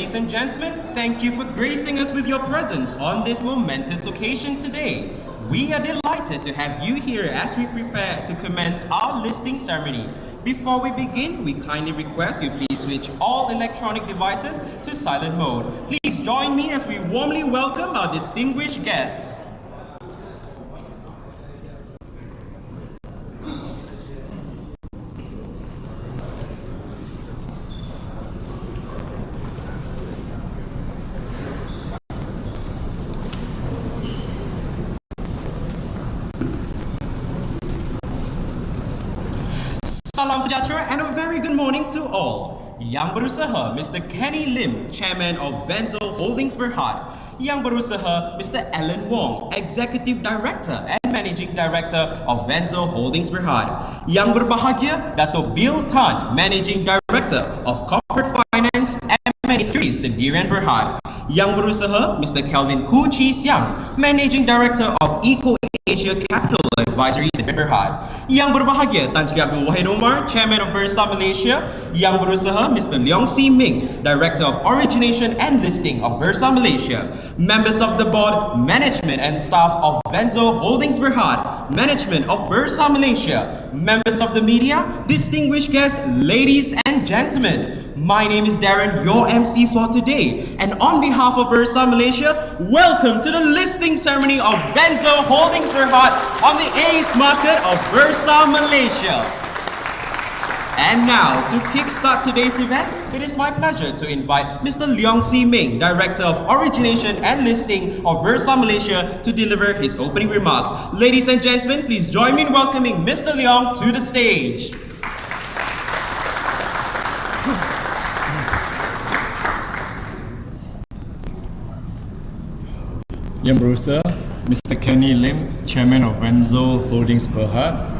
Ladies and gentlemen, thank you for gracing us with your presence on this momentous occasion today. We are delighted to have you here as we prepare to commence our listing ceremony. Before we begin, we kindly request you please switch all electronic devices to silent mode. Please join me as we warmly welcome our distinguished guests. Salam sejahtera and a very good morning to all. Yang Berusaha, Mr. Kenny Lim, Chairman of Vanzo Holdings Berhad. Yang Berusaha, Mr. Alan Wong, Executive Director and Managing Director of Vanzo Holdings Berhad. Yang Berbahagia, Dato' Bill Tan, Managing Director of Corporate Finance and Securities Sendirian Berhad. Yang Berusaha, Mr. Kelvin Koo Chi Siang, Managing Director of Eco Asia Capital Advisory Berhad. Yang Berbahagia, Tan Sri Abdul Wahid Omar, Chairman of Bursa Malaysia. Yang Berusaha, Mr. Leong Si Ming, Director of Origination and Listing of Bursa Malaysia. Members of the Board, Management and Staff of Vanzo Holdings Berhad, Management of Bursa Malaysia, members of the media, distinguished guests, ladies and gentlemen. My name is Darren, your MC for today, and on behalf of Bursa Malaysia, welcome to the listing ceremony of Vanzo Holdings Berhad on the ACE market of Bursa Malaysia. And now, to kickstart today's event, it is my pleasure to invite Mr. Leong Si Ming, Director of Origination and Listing of Bursa Malaysia, to deliver his opening remarks. Ladies and gentlemen, please join me in welcoming Mr. Leong to the stage. Yang Berusaha, Mr. Kenny Lim, Chairman of Vanzo Holdings Berhad.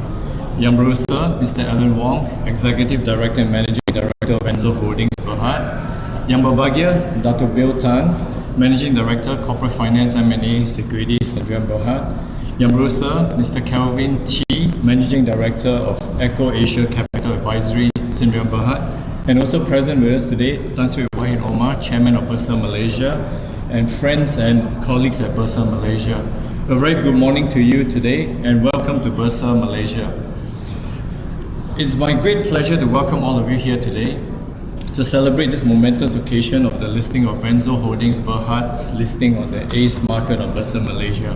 Yang Berusaha, Mr. Alan Wong, Executive Director and Managing Director of Vanzo Holdings Berhad. Yang Berbahagia, Dato' Bill Tan, Managing Director, Corporate Finance M&A Securities Sendirian Berhad. Yang Berusaha, Mr. Kelvin Chi, Managing Director of Eco Asia Capital Advisory Sendirian Berhad. And also present with us today, Tan Sri Wahid Omar, Chairman of Bursa Malaysia, and friends and colleagues at Bursa Malaysia. A very good morning to you today and welcome to Bursa Malaysia. It's my great pleasure to welcome all of you here today to celebrate this momentous occasion of the listing of Vanzo Holdings Berhad's listing on the ACE market of Bursa Malaysia.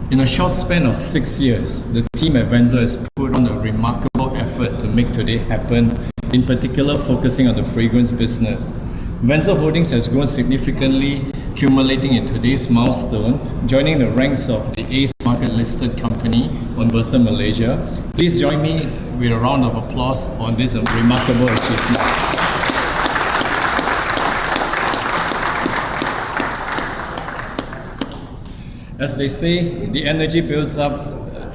In a short span of 6 years, the team at Vanzo has put on a remarkable effort to make today happen, in particular focusing on the fragrance business. Vanzo Holdings has grown significantly, accumulating in today's milestone, joining the ranks of the ACE market listed company on Bursa Malaysia. Please join me with a round of applause on this remarkable achievement. As they say, the energy builds up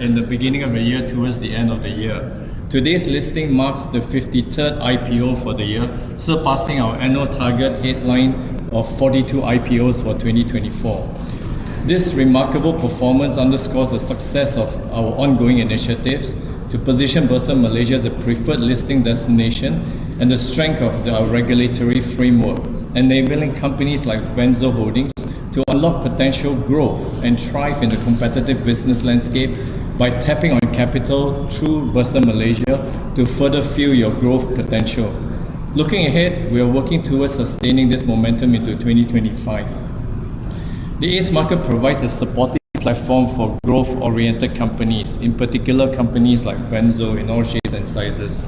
in the beginning of the year towards the end of the year. Today's listing marks the 53rd IPO for the year, surpassing our annual target headline of 42 IPOs for 2024. This remarkable performance underscores the success of our ongoing initiatives to position Bursa Malaysia as a preferred listing destination and the strength of our regulatory framework, enabling companies like Vanzo Holdings to unlock potential growth and thrive in the competitive business landscape by tapping on capital through Bursa Malaysia to further fuel your growth potential. Looking ahead, we are working towards sustaining this momentum into 2025. The ACE market provides a supportive platform for growth-oriented companies, in particular companies like Vanzo in all shapes and sizes,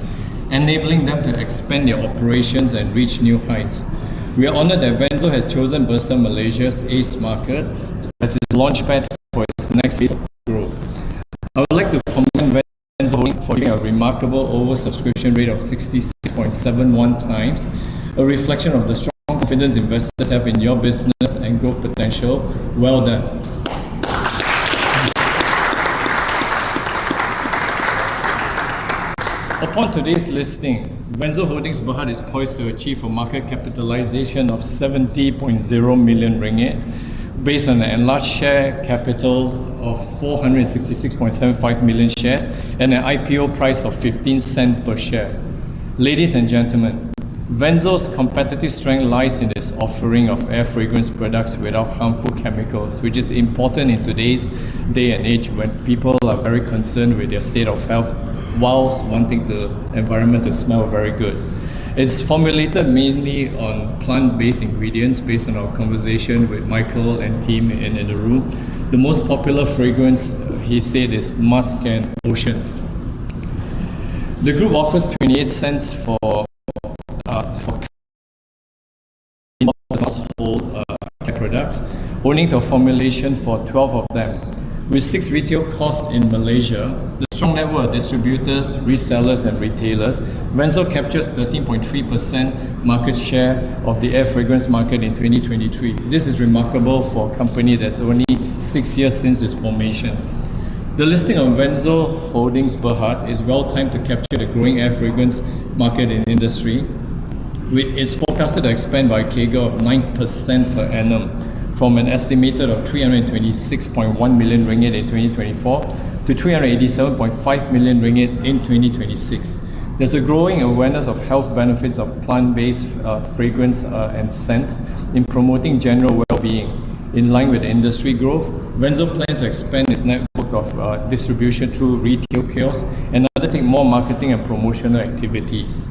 enabling them to expand their operations and reach new heights. We are honored that Vanzo has chosen Bursa Malaysia's ACE market as its launchpad for its next phase of growth. I would like to commend Vanzo Holdings for a remarkable oversubscription rate of 66.71 times, a reflection of the strong confidence investors have in your business and growth potential. Well done. Upon today's listing, Vanzo Holdings Berhad is poised to achieve a market capitalization of 70.0 million ringgit, based on an enlarged share capital of 466.75 million shares and an IPO price of 15 cents per share. Ladies and gentlemen, Vanzo's competitive strength lies in its offering of air fragrance products without harmful chemicals, which is important in today's day and age when people are very concerned with their state of health whilst wanting the environment to smell very good. It's formulated mainly on plant-based ingredients based on our conversation with Michael and team in the room. The most popular fragrance, he said, is Musk and Ocean. The group offers 28 cents for household care products, owning the formulation for 12 of them. With 6 retail costs in Malaysia, the strong network of distributors, resellers and retailers, Vanzo captures 13.3% market share of the air fragrance market in 2023. This is remarkable for a company that's only 6 years since its formation. The listing of Vanzo Holdings Berhad is well timed to capture the growing air fragrance market in industry. It's forecasted to expand by a CAGR of 9% per annum, from an estimated of 326.1 million ringgit in 2024 to 387.5 million ringgit in 2026. There's a growing awareness of health benefits of plant-based fragrance and scent in promoting general well-being. In line with the industry growth, Vanzo plans to expand its network of distribution through retail kiosks and undertake more marketing and promotional activities.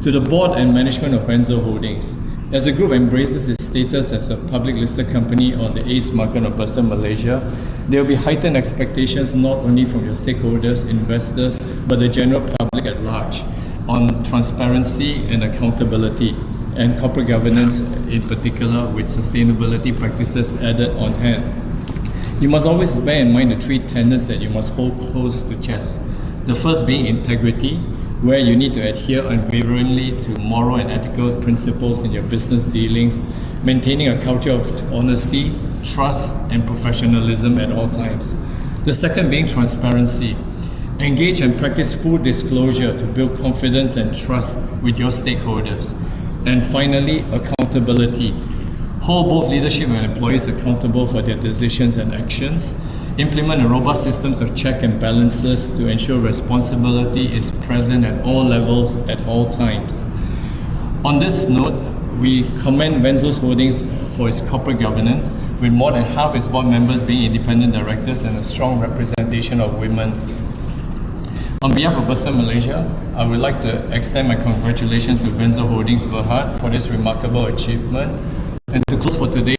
To the board and management of Vanzo Holdings, as the group embraces its status as a public listed company on the ACE market of Bursa Malaysia, there will be heightened expectations not only from your stakeholders, investors, but the general public at large on transparency and accountability, and corporate governance in particular, with sustainability practices added on hand. You must always bear in mind the 3 tenets that you must hold close to chest. The first being integrity, where you need to adhere unwaveringly to moral and ethical principles in your business dealings, maintaining a culture of honesty, trust, and professionalism at all times. The second being transparency. Engage and practice full disclosure to build confidence and trust with your stakeholders. And finally, accountability. Hold both leadership and employees accountable for their decisions and actions. Implement a robust systems of check and balances to ensure responsibility is present at all levels at all times. On this note, we commend Vanzo Holdings for its corporate governance, with more than half its board members being independent directors and a strong representation of women. On behalf of Bursa Malaysia, I would like to extend my congratulations to Vanzo Holdings Berhad for this remarkable achievement. And to close for today,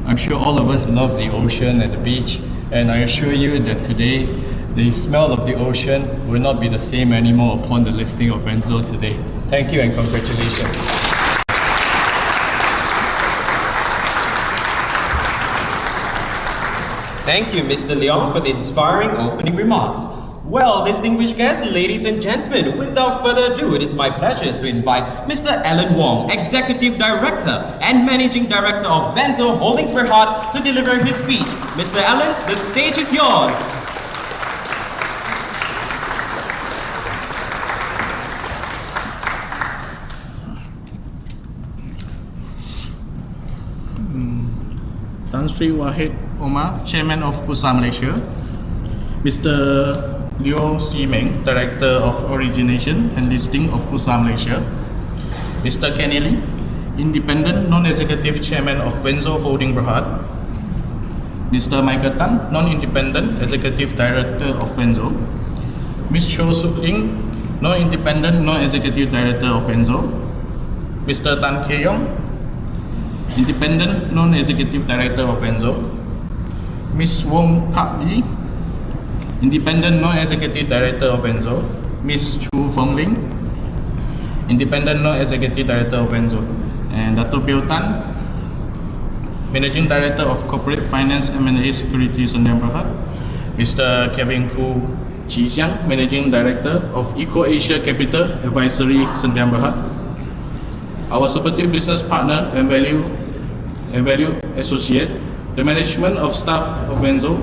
I'm sure all of us love the ocean and the beach, and I assure you that today, the smell of the ocean will not be the same anymore upon the listing of Vanzo today. Thank you and congratulations. Thank you, Mr. Leong, for the inspiring opening remarks. Well, distinguished guests, ladies and gentlemen, without further ado, it is my pleasure to invite Mr. Alan Wong, Executive Director and Managing Director of Vanzo Holdings Berhad, to deliver his speech. Mr. Alan, the stage is yours. Tan Sri Wahid Omar, Chairman of Bursa Malaysia. Mr. Liu Ximeng, Director of Origination and Listing of Bursa Malaysia. Mr. Kenny Lim, Independent Non-Executive Chairman of Vanzo Holdings Berhad. Mr. Michael Tan, Non-Independent Executive Director of Vanzo. Ms. Cho Suk Ling, Non-Independent Non-Executive Director of Vanzo. Mr. Tan Kee Yong, Independent Non-Executive Director of Vanzo. Ms. Wong Pak Lee, Independent Non-Executive Director of Vanzo. Ms. Chu Feng Ling, Independent Non-Executive Director of Vanzo. And Dr. Bill Tan, Managing Director of Corporate Finance M&A Securities Sdn Berhad. Mr. Kevin Koo Chi Siang, Managing Director of Eco Asia Capital Advisory Sdn Berhad. Our supportive business partner and value associate, the management of staff of Vanzo,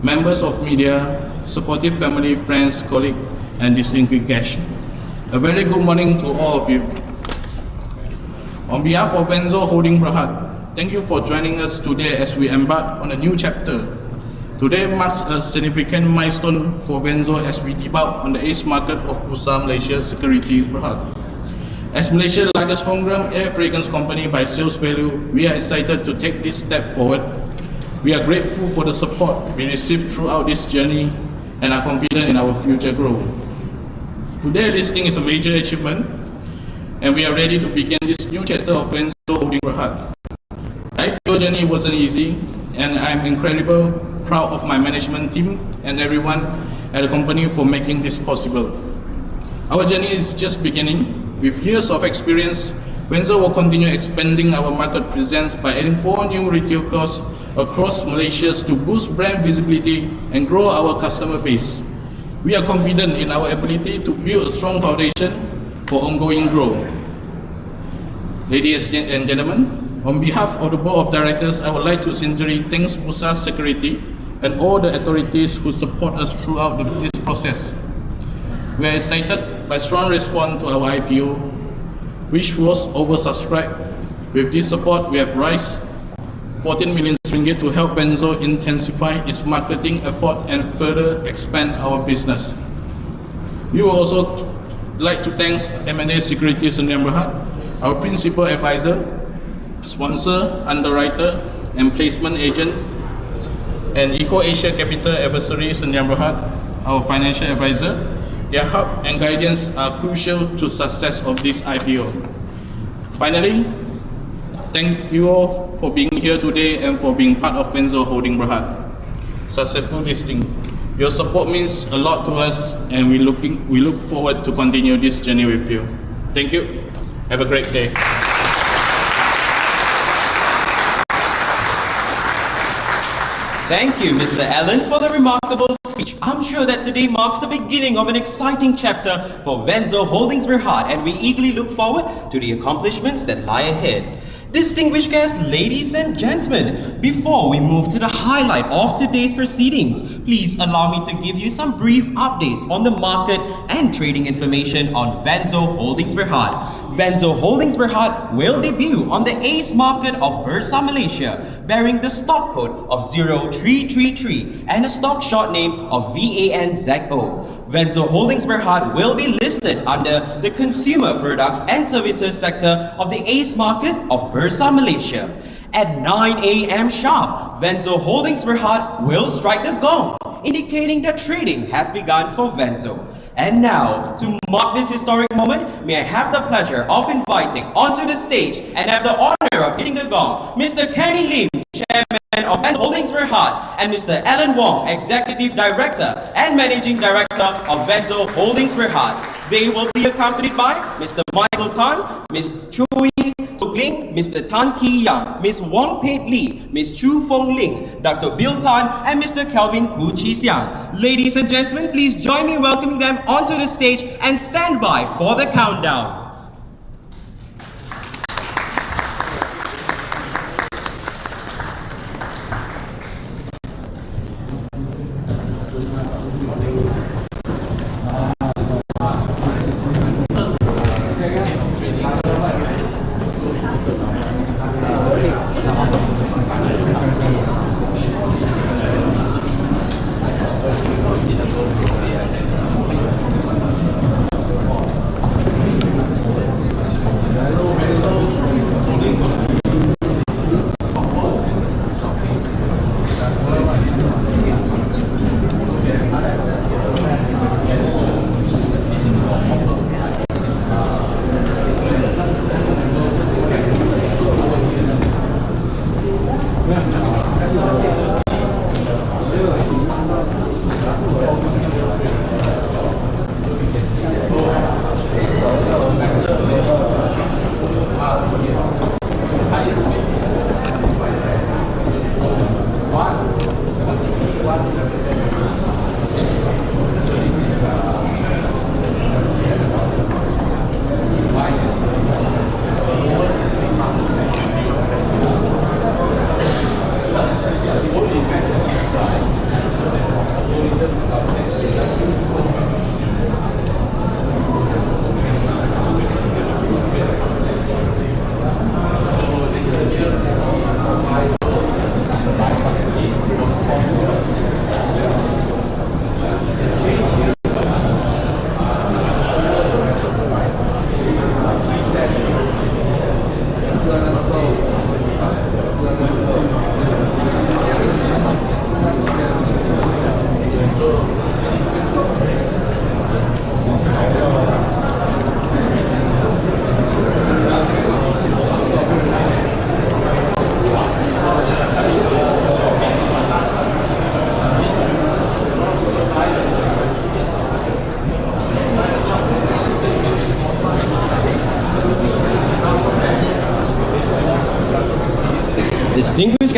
members of media, supportive family, friends, colleagues, and distinguished guests. A very good morning to all of you. On behalf of Vanzo Holdings Berhad, thank you for joining us today as we embark on a new chapter. Today marks a significant milestone for Vanzo as we debut on the ACE market of Bursa Malaysia Securities Berhad. As Malaysia's largest homegrown air fragrance company by sales value, we are excited to take this step forward. We are grateful for the support we received throughout this journey and are confident in our future growth. Today's listing is a major achievement, and we are ready to begin this new chapter of Vanzo Holding Berhad. The IPO journey wasn't easy, and I'm incredibly proud of my management team and everyone at the company for making this possible. Our journey is just beginning. With years of experience, Vanzo will continue expanding our market presence by adding 4 new retail stores across Malaysia to boost brand visibility and grow our customer base. We are confident in our ability to build a strong foundation for ongoing growth. Ladies and gentlemen, on behalf of the Board of Directors, I would like to sincerely thank Pusat Security and all the authorities who support us throughout this process. We are excited by strong response to our IPO, which was oversubscribed. With this support, we have raised 14 million ringgit to help Vanzo intensify its marketing effort and further expand our business. We would also like to thank M&A Securities Sdn Bhd, our principal advisor, sponsor, underwriter, and placement agent, and Eco Asia Capital Advisory Sdn Bhd, our financial advisor. Their help and guidance are crucial to success of this IPO. Finally, thank you all for being here today and for being part of Vanzo Holding Berhad successful listing. Your support means a lot to us, and we look forward to continue this journey with you. Thank you. Have a great day. Thank you, Mr. Allen, for the remarkable speech. I'm sure that today marks the beginning of an exciting chapter for Vanzo Holdings Berhad, and we eagerly look forward to the accomplishments that lie ahead. Distinguished guests, ladies and gentlemen, before we move to the highlight of today's proceedings, please allow me to give you some brief updates on the market and trading information on Vanzo Holdings Berhad. Vanzo Holdings Berhad will debut on the ACE market of Bursa Malaysia, bearing the stock code of 0333 and a stock short name of VANZO. Vanzo Holdings Berhad will be listed under the consumer products and services sector of the ACE market of Bursa Malaysia. At 9 a.m. sharp, Vanzo Holdings Berhad will strike the gong, indicating that trading has begun for Vanzo. And now, to mark this historic moment, may I have the pleasure of inviting onto the stage and have the honor of hitting the gong, Mr. Kenny Lim, Chairman of Vanzo Holdings Berhad, and Mr. Alan Wong, Executive Director and Managing Director of Vanzo Holdings Berhad. They will be accompanied by Mr. Michael Tan, Ms. Chui Sugling, Mr. Tan Ki Yang, Ms. Wong Pei Lee, Ms. Chu Fong Ling, Dr. Bill Tan, and Mr. Kelvin Koo Chi Siang. Ladies and gentlemen, please join me in welcoming them onto the stage and stand by for the countdown.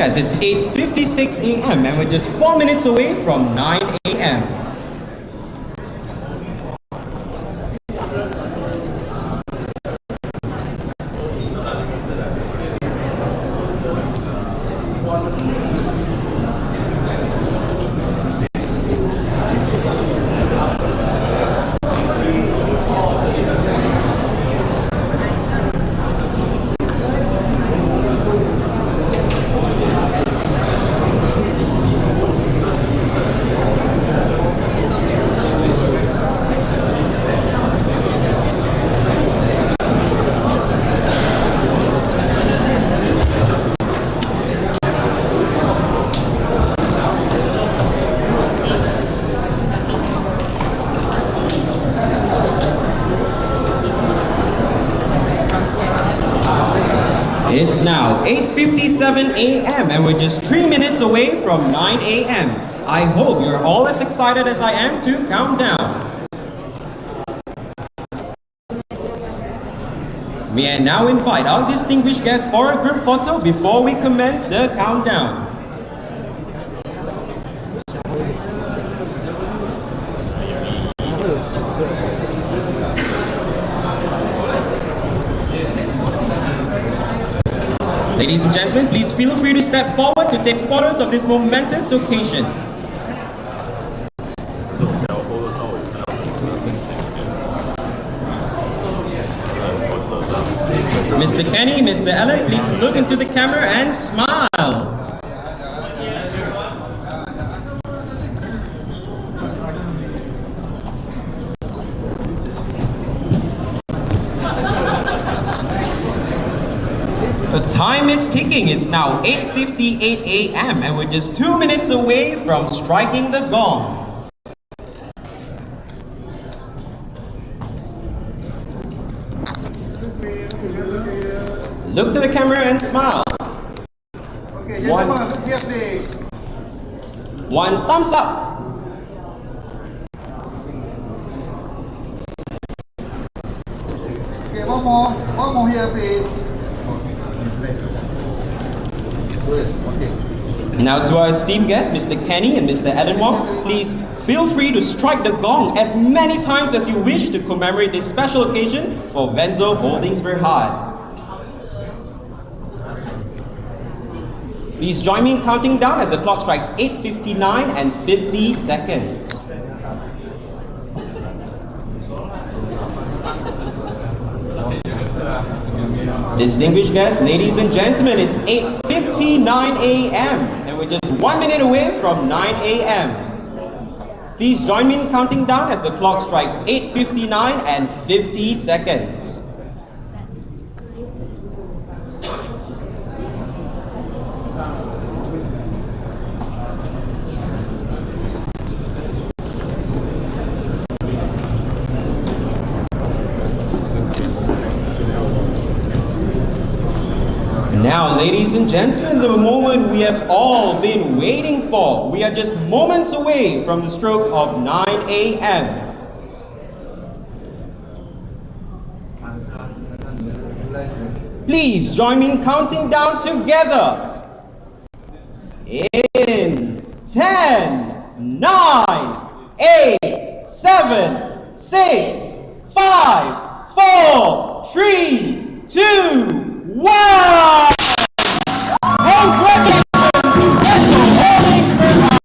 guests, it's 8:56 a.m. and we're just 4 minutes away from 9 a.m. It's now 8:57 a.m. and we're just 3 minutes away from 9 a.m. I hope you're all as excited as I am to count down. May I now invite our distinguished guests for a group photo before we commence the countdown. Ladies and gentlemen, please feel free to step forward to take photos of this momentous occasion. Mr. Kenny, Mr. Ellen, please look into the camera and smile. The time is ticking. It's now 8:58 a.m. and we're just 2 minutes away from striking the gong. Look to the camera and smile. Okay, gentlemen, look here, please. One thumbs up. Okay, one more here, please. Okay. Now to our esteemed guests, Mr. Kenny and Mr. Alan Wong, please feel free to strike the gong as many times as you wish to commemorate this special occasion for Vanzo Holdings Berhad. Please join me in counting down as the clock strikes 8:59 and 50 seconds. Distinguished guests, ladies and gentlemen, it's 8:59 a.m. and we're just 1 minute away from 9 a.m. Please join me in counting down as the clock strikes 8:59 and 50 seconds. Now, ladies and gentlemen, the moment we have all been waiting for. We are just moments away from the stroke of 9 a.m. Please join me in counting down together. In 10, 9, 8, 7, 6, 5, 4, 3, 2, 1! Congratulations to Vanzo Holdings Berhad!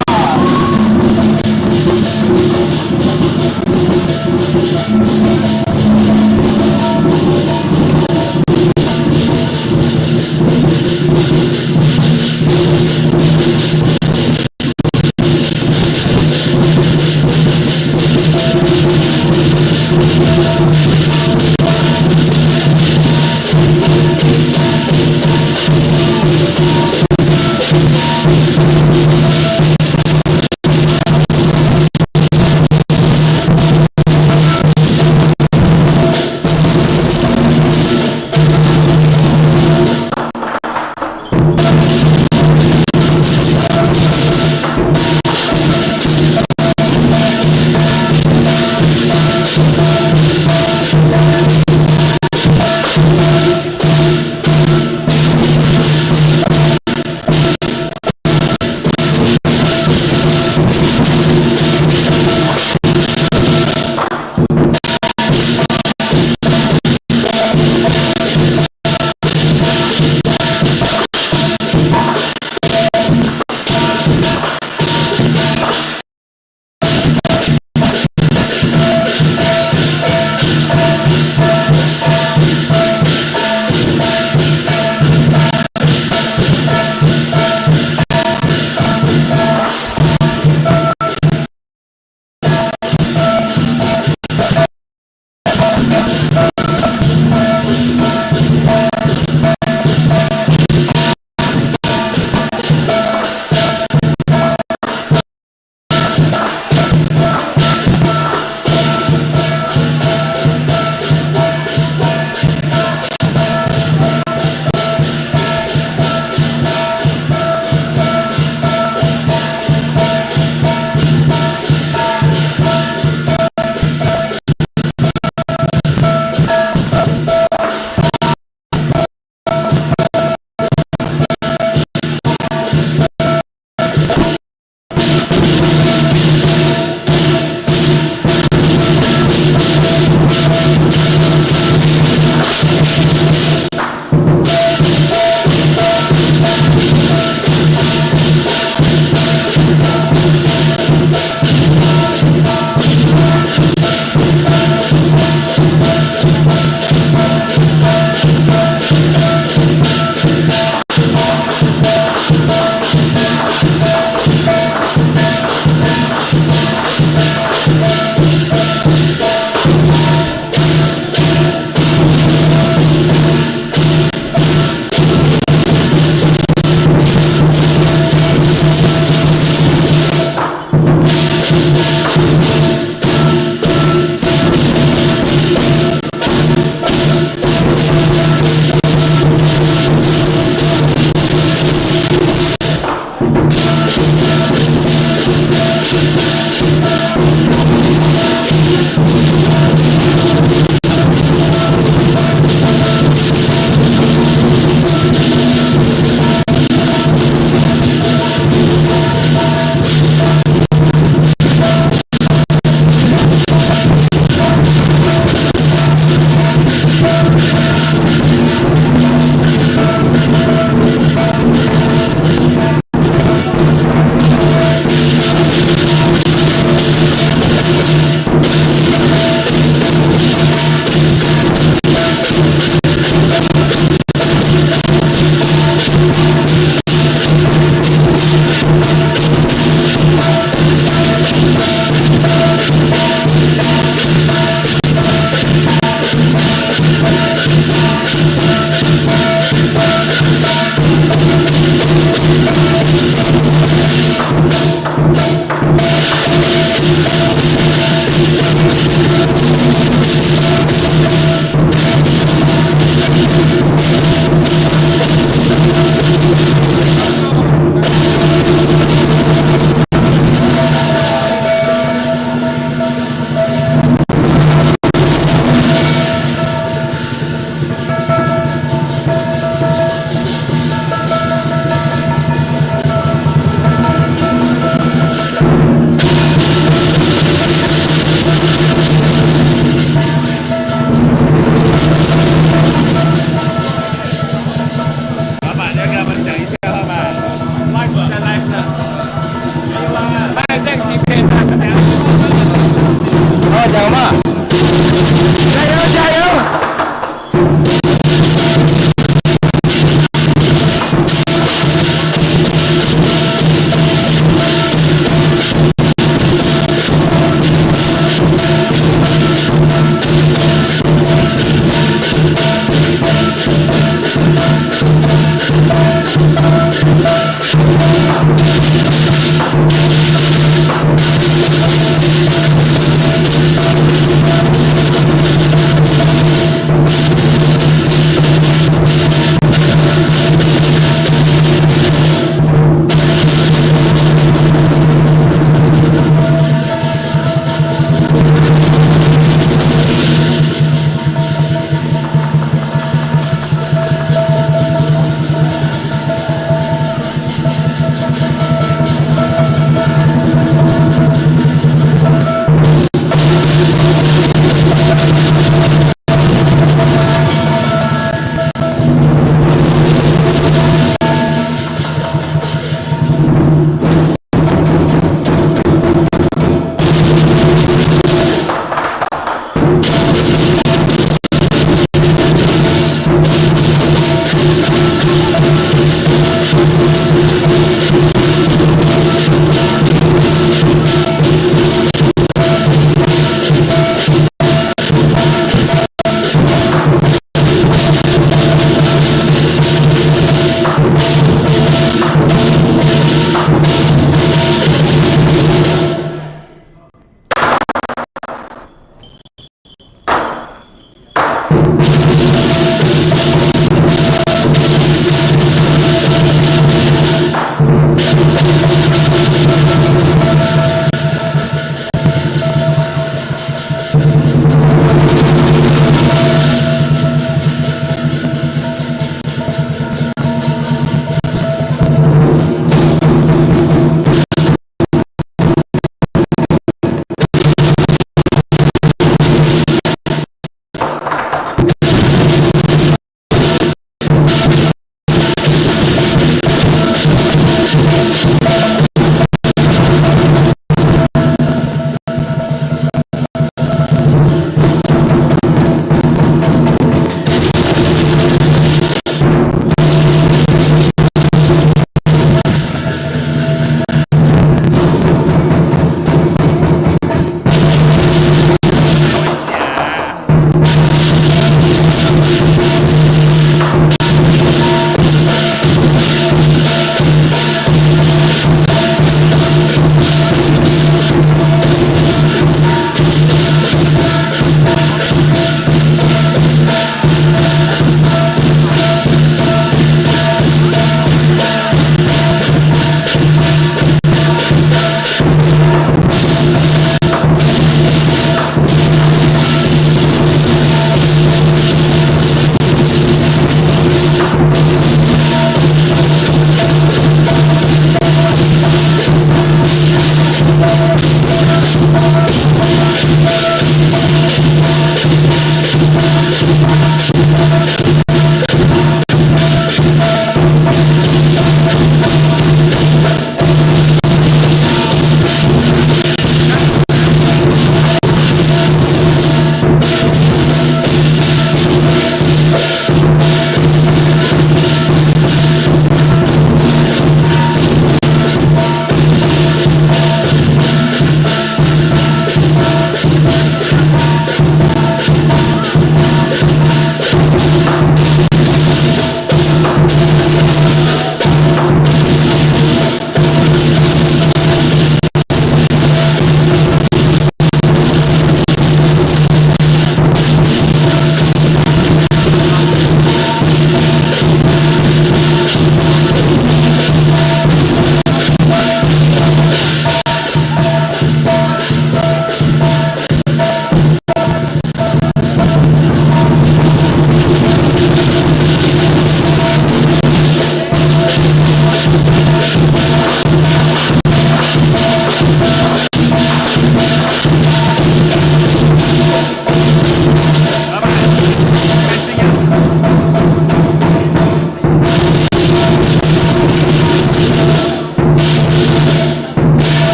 Thank you.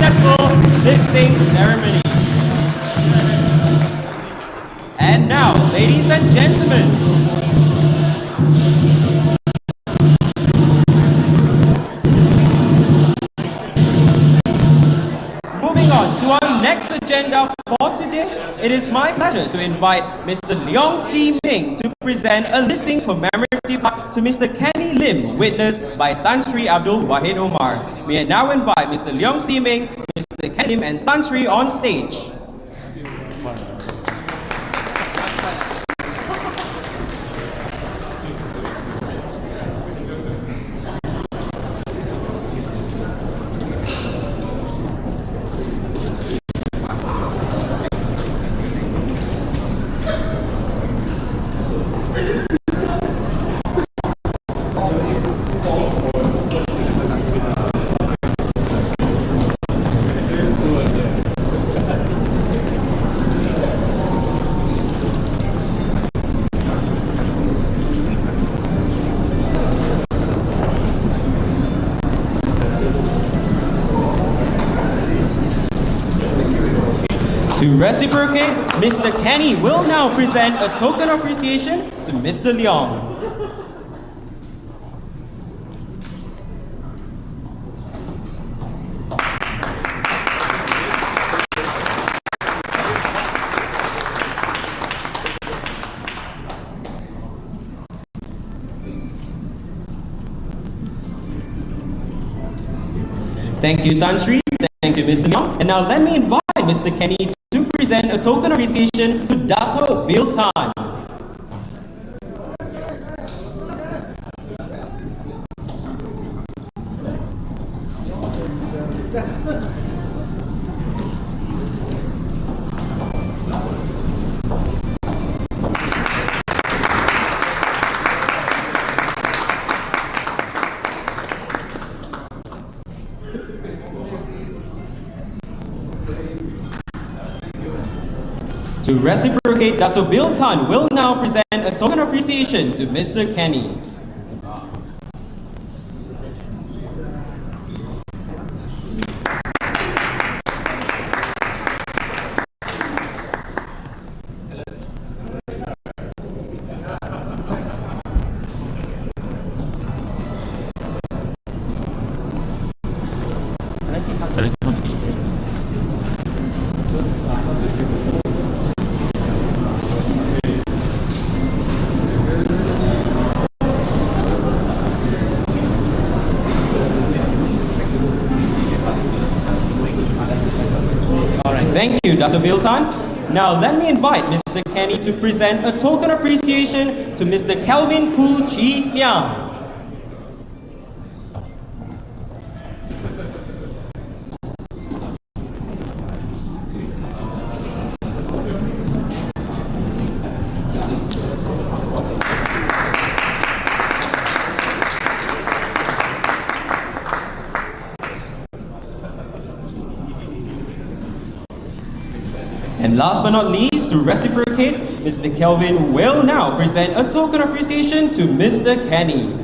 successful listing ceremony. And now, ladies and gentlemen, moving on to our next agenda for today, it is my pleasure to invite Mr. Leong Si Ming to present a listing commemorative plaque to Mr. Kenny Lim, witnessed by Tan Sri Abdul Wahid Omar. May I now invite Mr. Leong Si Ming, Mr. Kenny Lim, and Tan Sri on stage. To reciprocate, Mr. Kenny will now present a token of appreciation to Mr. Leong. Thank you, Tan Sri. Thank you, Mr. Leong. And now let me invite Mr. Kenny to present a token of appreciation to Dato Bill Tan. To reciprocate, Dato Bill Tan will now present a token of appreciation to Mr. Kenny. Thank you, Dr. Bill Tan. Now let me invite Mr. Kenny to present a token of appreciation to Mr. Kelvin Poo Chi Siang. And last but not least, to reciprocate, Mr. Kelvin will now present a token of appreciation to Mr. Kenny.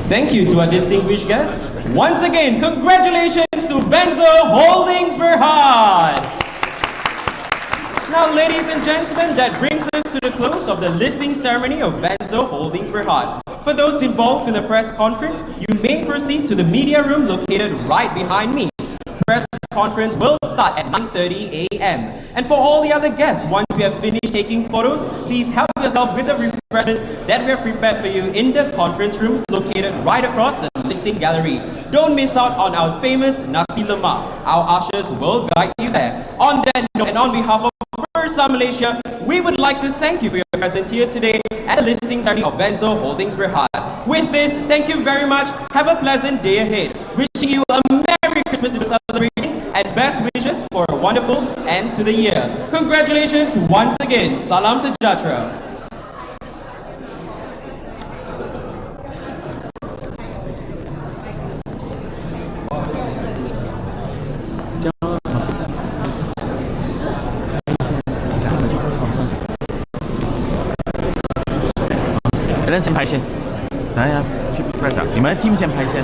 Thank you to our distinguished guests. Once again, congratulations to Vanzo Holdings Berhad. Now, ladies and gentlemen, that brings us to the close of the listing ceremony of Vanzo Holdings Berhad. For those involved in the press conference, you may proceed to the media room located right behind me. Press conference will start at 9:30 a.m. And for all the other guests, once you have finished taking photos, please help yourself with the refreshments that we have prepared for you in the conference room located right across the listing gallery. Don't miss out on our famous nasi lemak. Our ushers will guide you there. On that note, and on behalf of Bursa Malaysia, we would like to thank you for your presence here today at the listing ceremony of Vanzo Holdings Berhad. With this, thank you very much. Have a pleasant day ahead. Wishing you a Merry Christmas to celebrating and best wishes for a wonderful end to the year. Congratulations once again. Salam sejahtera. Alan 先拍先，来呀，去 press 啊！你们 team 先拍先。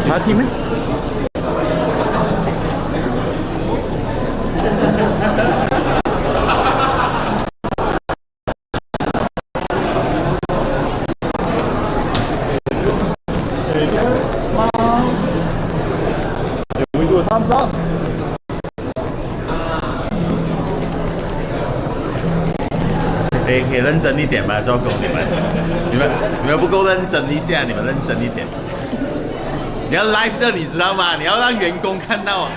查题没？we do a thumbs up？ 可以认真一点吧，做工你们不够认真一下，你们认真一点。你要 live 的，你知道吗？你要让员工看到。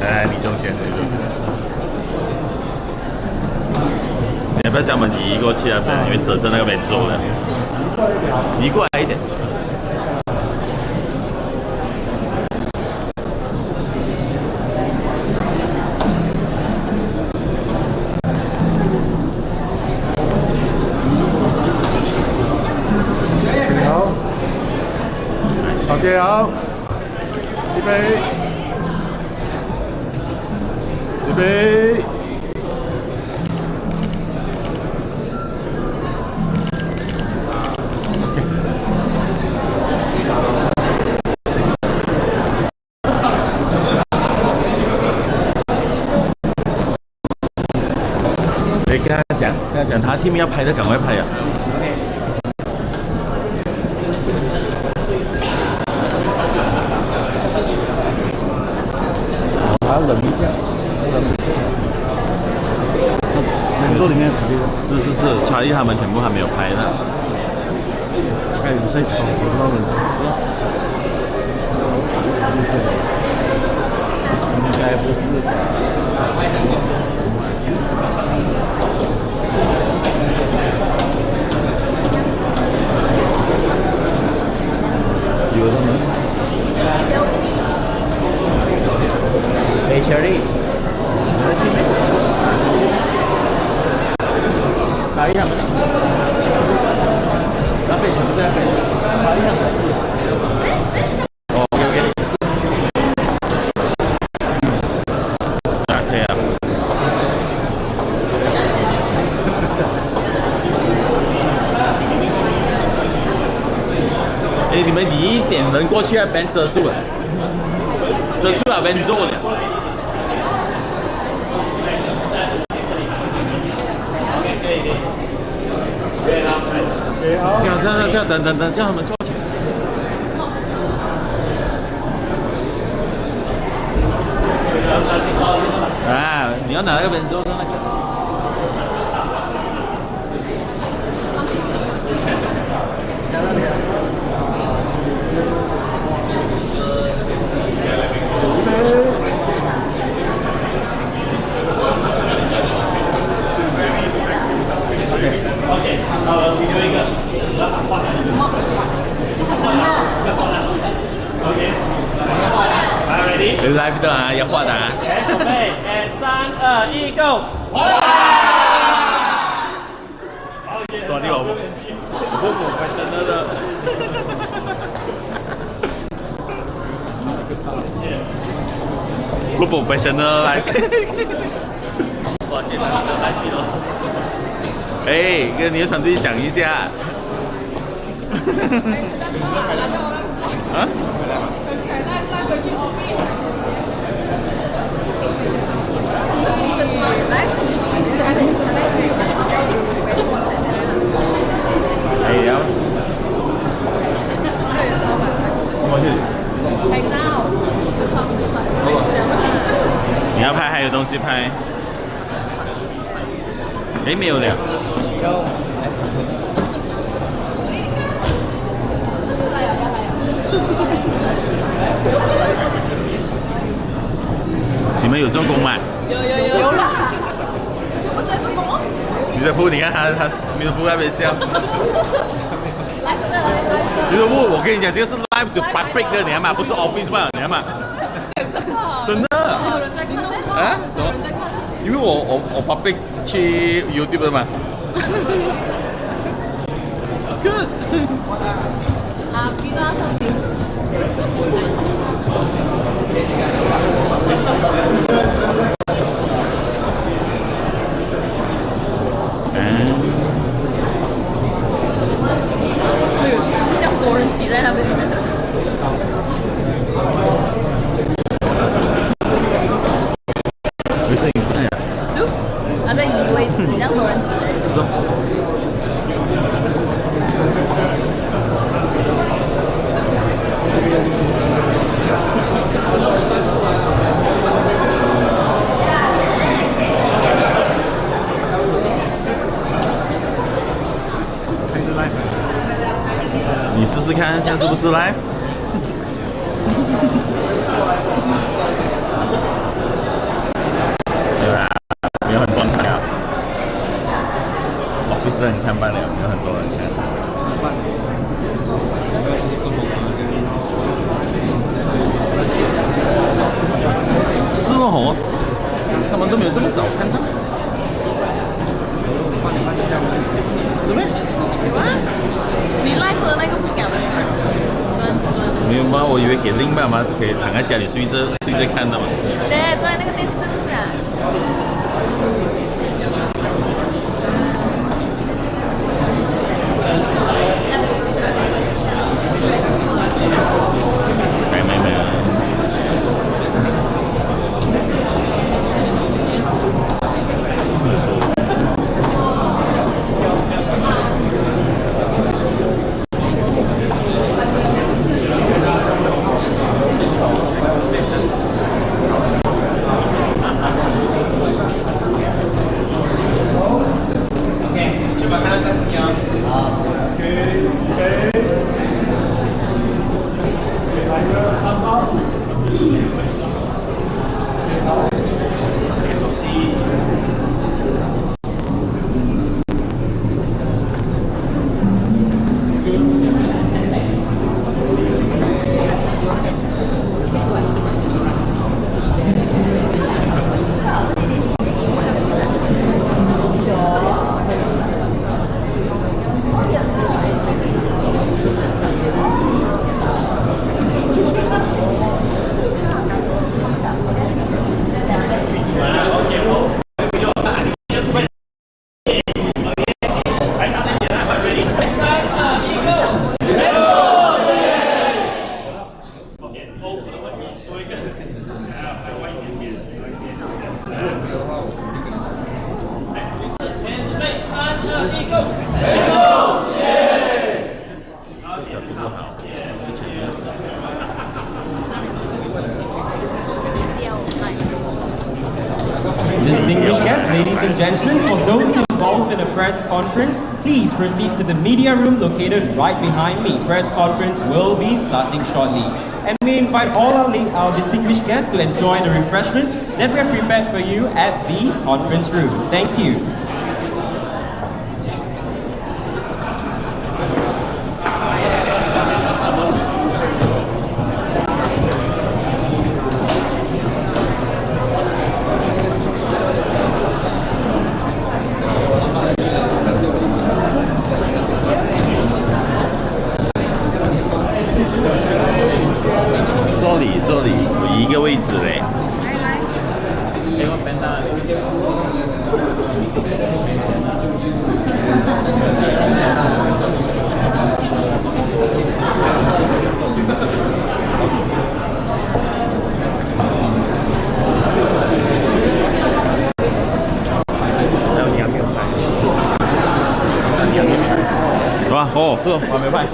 来，你中间。你要不要将我们移过去啊？因为折在那个边坐的，移过来一点。OK， 好，预备，预备。可以跟他讲，他 team 要拍的赶快拍啊！还要冷一下，Vanzo 里面有是，查理他们全部还没有拍呢。哎，你在吵，找不到人。应该不是吧？有的吗？哎，Sherry，查理他们，那边全部在那边，查理他们。哦，OK， 可以啊。哎，你们离一点人过去啊，别遮住了，遮住了，别坐了。这样，等，叫他们坐起来。啊，你要拿那个本桌上那个。OK， 好，你有一个。OK， live 的啊，要画的啊。准备，3、2、1，Go！ 说你我不 professional 的。不 professional 来。哇，简单的来题咯。哎，跟你的团队讲一下。啊？伸出来，哎呀，拍照，你要拍还有东西拍。哎，没有了。你们有做工吗？有啦，是不是在做工哦？你在铺，你看他你的铺那边笑。来，你的铺，我跟你讲，这个是 live to public 的，你看嘛，不是 office 吧？你看嘛，真的。还有人在看呢？啊？有人在看呢？因为我 public 去 YouTube 的嘛。Good。啊，比较上镜。这样多人挤在那边。没事，你是呀。就，他在移位置，这样多人挤。是哦。你试试看，看是不是来？对吧？没有很多人看啊。Office 很看罢了，没有很多人看。是哦，他们都没有这么早看到。是咩？有啊，你 live 的那个不是给我们看？没有吗？我以为给另爸妈可以躺在家里睡着看的嘛。对，坐在那个电视是不是啊？没。Distinguished guests, ladies and gentlemen, for those involved in a press conference, please proceed to the media room located right behind me. Press conference will be starting shortly. And we invite all our distinguished guests to enjoy the refreshments that we have prepared for you at the conference room. Thank you. sorry，我移一个位置嘞。来。哦，是哦，我还没拍。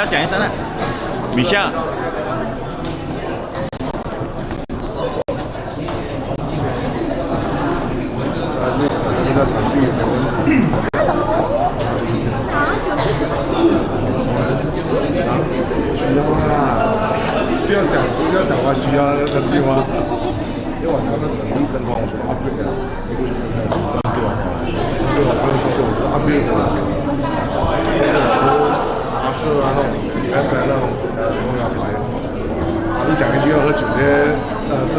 Michelle 讲一声啊，Michelle。这个场地没问题。需要啊！不要想我需要那句话，因为我他们场地灯光我觉得 upgrade 的，这样对吧？对我不用上去，我觉得 upgrade 的。阿舍啊那种 FM 那种全部要拍，还是讲一句要喝酒的，是。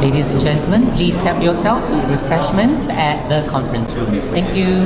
Ladies and gentlemen, please help yourself with refreshments at the conference room. Thank you.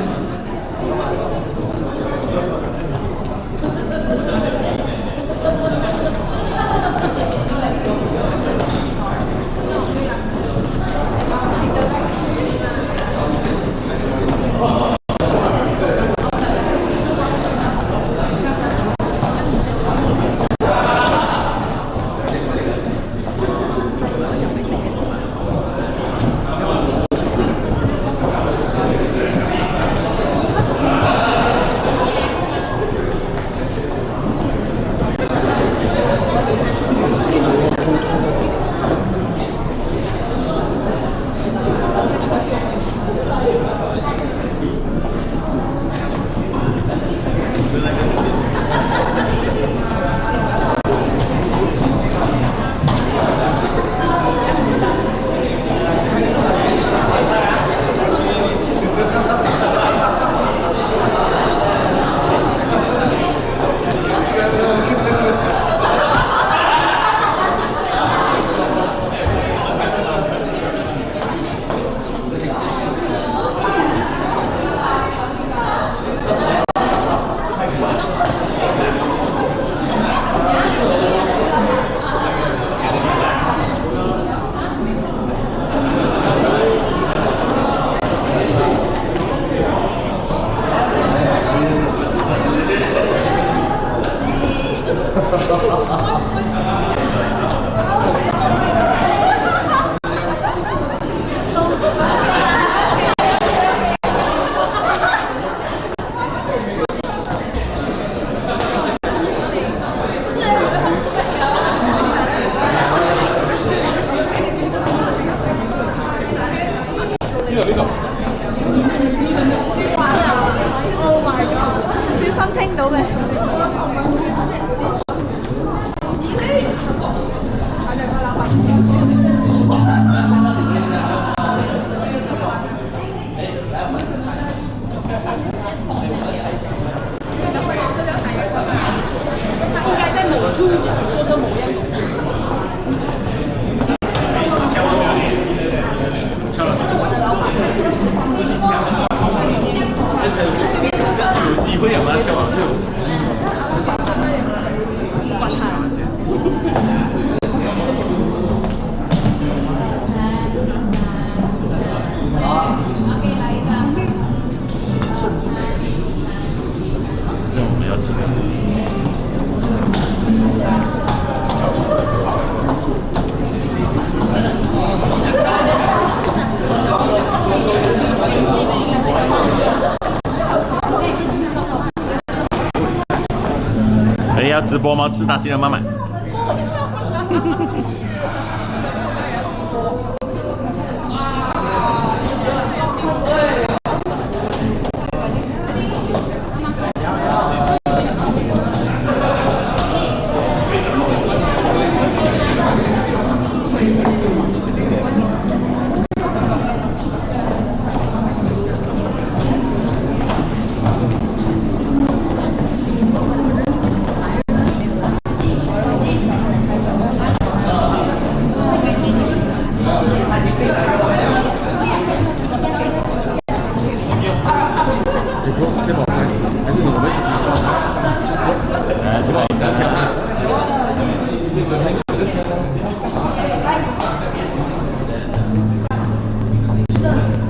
直播吗？吃大西的妈妈。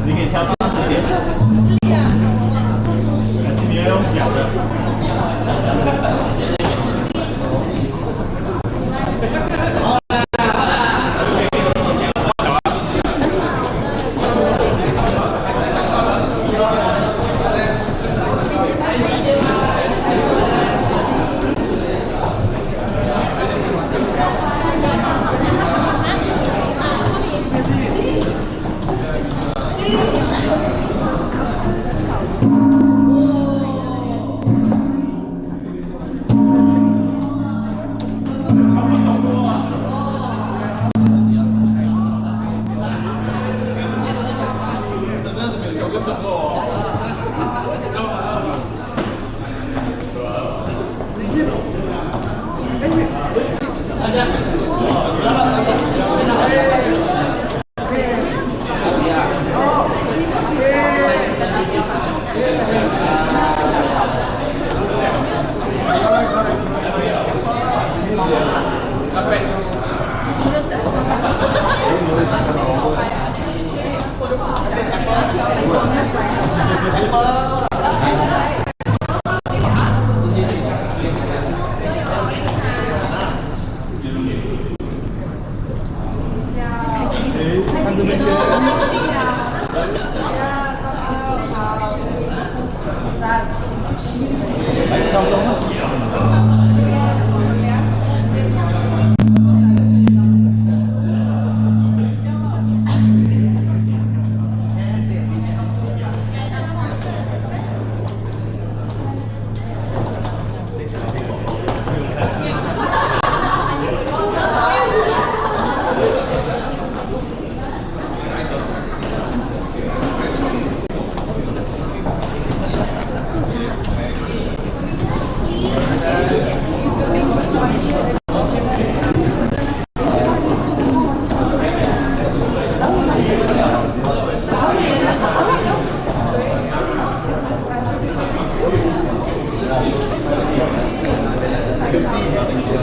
你可以挑大声一点。还是你要用脚的？Merci.